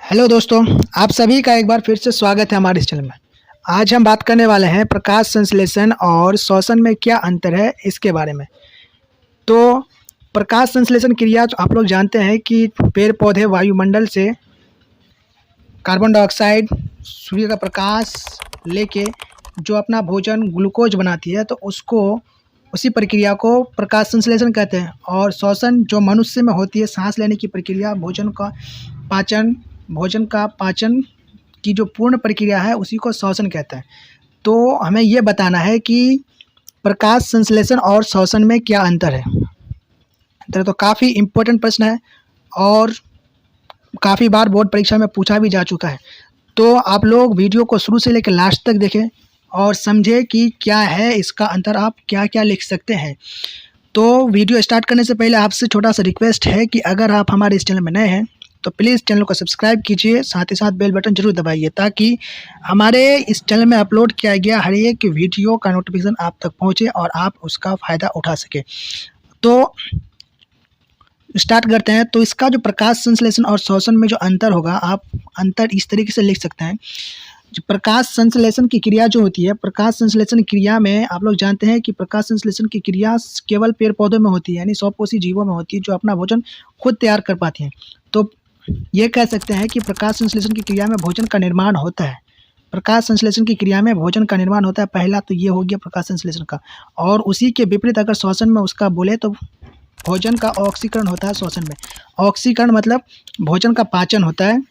Hello दोस्तों, आप सभी का एक बार फिर से स्वागत है हमारे इस चैनल में। आज हम बात करने वाले हैं प्रकाश संश्लेषण और श्वसन में क्या अंतर है इसके बारे में। तो प्रकाश संश्लेषण क्रिया तो आप लोग जानते हैं कि पेड़ पौधे वायुमंडल से कार्बन डाइऑक्साइड, सूर्य का प्रकाश लेके जो अपना भोजन ग्लूकोज बनाती है, तो उसी प्रक्रिया को प्रकाश संश्लेषण कहते हैं। और श्वसन जो मनुष्य में होती है, सांस लेने की प्रक्रिया, भोजन का पाचन की जो पूर्ण प्रक्रिया है उसी को श्वसन कहते हैं। तो हमें ये बताना है कि प्रकाश संश्लेषण और श्वसन में क्या अंतर है। तो काफ़ी इम्पोर्टेंट प्रश्न है और काफ़ी बार बोर्ड परीक्षा में पूछा भी जा चुका है। तो आप लोग वीडियो को शुरू से लेकर लास्ट तक देखें और समझें कि क्या है इसका अंतर, आप क्या क्या लिख सकते हैं। तो वीडियो स्टार्ट करने से पहले आपसे छोटा सा रिक्वेस्ट है कि अगर आप हमारे इस चैनल में नए हैं तो प्लीज़ चैनल को सब्सक्राइब कीजिए, साथ ही साथ बेल बटन जरूर दबाइए ताकि हमारे इस चैनल में अपलोड किया गया हर एक वीडियो का नोटिफिकेशन आप तक पहुंचे और आप उसका फ़ायदा उठा सके। तो स्टार्ट करते हैं। तो इसका जो प्रकाश संश्लेषण और श्वसन में जो अंतर होगा, आप अंतर इस तरीके से लिख सकते हैं। जो प्रकाश संश्लेषण की क्रिया जो होती है, प्रकाश संश्लेषण क्रिया में आप लोग जानते हैं कि प्रकाश संश्लेषण की क्रिया केवल पेड़ पौधों में होती है, यानी स्वपोषी जीवों में होती है जो अपना भोजन खुद तैयार कर पाती हैं। तो ये कह सकते हैं कि प्रकाश संश्लेषण की क्रिया में भोजन का निर्माण होता है। प्रकाश संश्लेषण की क्रिया में भोजन का निर्माण होता है। पहला तो ये हो गया प्रकाश संश्लेषण का। और उसी के विपरीत अगर श्वसन में उसका बोले तो भोजन का ऑक्सीकरण होता है श्वसन में। ऑक्सीकरण मतलब भोजन का पाचन होता है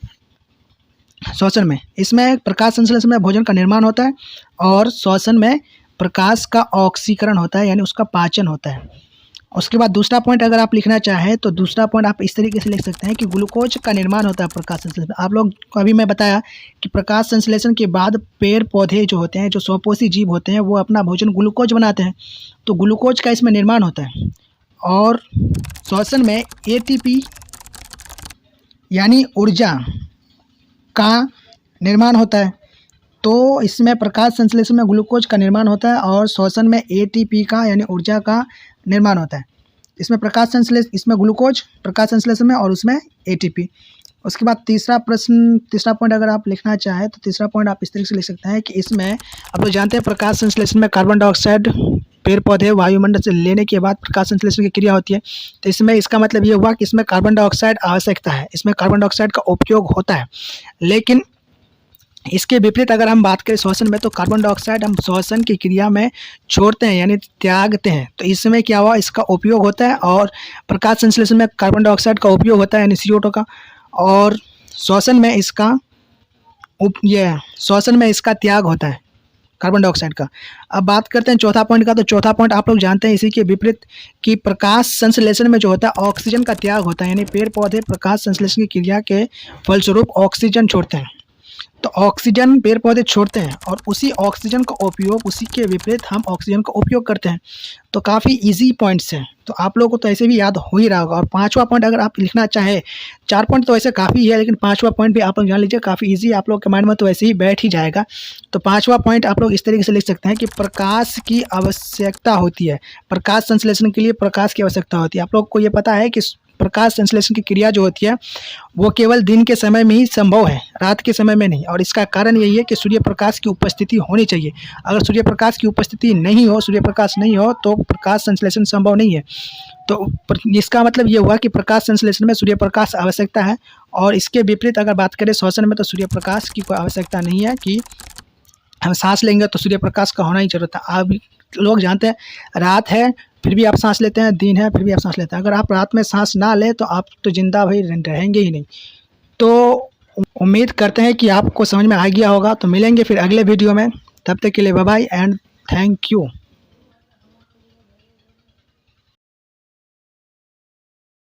श्वसन में। इसमें प्रकाश संश्लेषण में भोजन का निर्माण होता है और श्वसन में प्रकाश का ऑक्सीकरण होता है, यानी उसका पाचन होता है। उसके बाद दूसरा पॉइंट अगर आप लिखना चाहें तो दूसरा पॉइंट आप इस तरीके से लिख सकते हैं कि ग्लूकोज का निर्माण होता है प्रकाश संश्लेषण। आप लोग को अभी मैं बताया कि प्रकाश संश्लेषण के बाद पेड़ पौधे जो होते हैं, जो स्वपोषी जीव होते हैं, वो अपना भोजन ग्लूकोज बनाते हैं। तो ग्लूकोज का इसमें निर्माण होता है। और श्वसन में एटीपी यानी ऊर्जा का निर्माण होता है। तो इसमें प्रकाश संश्लेषण में ग्लूकोज का निर्माण होता है और श्वसन में एटीपी का यानी ऊर्जा का निर्माण होता है। इसमें इसमें ग्लूकोज प्रकाश संश्लेषण में और उसमें एटीपी। उसके बाद तीसरा पॉइंट अगर आप लिखना चाहें तो तीसरा पॉइंट आप इस तरीके से लिख सकते हैं कि इसमें आप लोग जानते हैं प्रकाश संश्लेषण में कार्बन डाइऑक्साइड पेड़ पौधे वायुमंडल से लेने के बाद प्रकाश संश्लेषण की क्रिया होती है। तो इसमें इसका मतलब ये हुआ कि इसमें कार्बन डाइऑक्साइड आवश्यकता है, इसमें कार्बन डाइऑक्साइड का उपयोग होता है। लेकिन इसके विपरीत अगर हम बात करें श्वसन में, तो कार्बन डाइऑक्साइड हम श्वसन की क्रिया में छोड़ते हैं यानी त्यागते हैं। तो इसमें क्या हुआ, इसका उपयोग होता है। और प्रकाश संश्लेषण में कार्बन डाइऑक्साइड का उपयोग होता है यानी CO2 का, और श्वसन में इसका त्याग होता है कार्बन डाइऑक्साइड का। अब बात करते हैं चौथा पॉइंट का। तो चौथा पॉइंट आप लोग जानते हैं इसी के विपरीत कि प्रकाश संश्लेषण में जो होता है ऑक्सीजन का त्याग होता है, यानी पेड़ पौधे प्रकाश संश्लेषण की क्रिया के फलस्वरूप ऑक्सीजन छोड़ते हैं। तो ऑक्सीजन पेड़ पौधे छोड़ते हैं और उसी ऑक्सीजन का उपयोग, उसी के विपरीत हम ऑक्सीजन का उपयोग करते हैं। तो काफ़ी इजी पॉइंट्स हैं, तो आप लोगों को तो ऐसे भी याद हो ही रहा होगा। और पांचवा पॉइंट अगर आप लिखना चाहें, 4 पॉइंट तो ऐसे काफ़ी है, लेकिन पांचवा पॉइंट भी आप लोग जान लीजिए, काफ़ी इजी, आप लोग के माइंड में तो ऐसे ही बैठ ही जाएगा। तो पांचवा पॉइंट आप लोग इस तरीके से लिख सकते हैं कि प्रकाश की आवश्यकता होती है। प्रकाश संश्लेषण के लिए प्रकाश की आवश्यकता होती है। आप लोग को ये पता है कि प्रकाश संश्लेषण की क्रिया जो होती है वो केवल दिन के समय में ही संभव है, रात के समय में नहीं। और इसका कारण यही है कि सूर्य प्रकाश की उपस्थिति होनी चाहिए। अगर सूर्य प्रकाश की उपस्थिति नहीं हो, सूर्य प्रकाश नहीं हो, तो प्रकाश संश्लेषण संभव नहीं है। तो इसका मतलब ये हुआ कि प्रकाश संश्लेषण में सूर्य प्रकाश आवश्यकता है। और इसके विपरीत अगर बात करें श्वसन में, तो सूर्य प्रकाश की कोई आवश्यकता नहीं है कि हम सांस लेंगे तो सूर्य प्रकाश का होना ही जरूरत है। आप लोग जानते हैं रात है फिर भी आप सांस लेते हैं, दिन है फिर भी आप सांस लेते हैं। अगर आप रात में सांस ना लें तो आप तो जिंदा भाई रहेंगे ही नहीं। तो उम्मीद करते हैं कि आपको समझ में आ गया होगा। तो मिलेंगे फिर अगले वीडियो में, तब तक के लिए bye bye and thank you.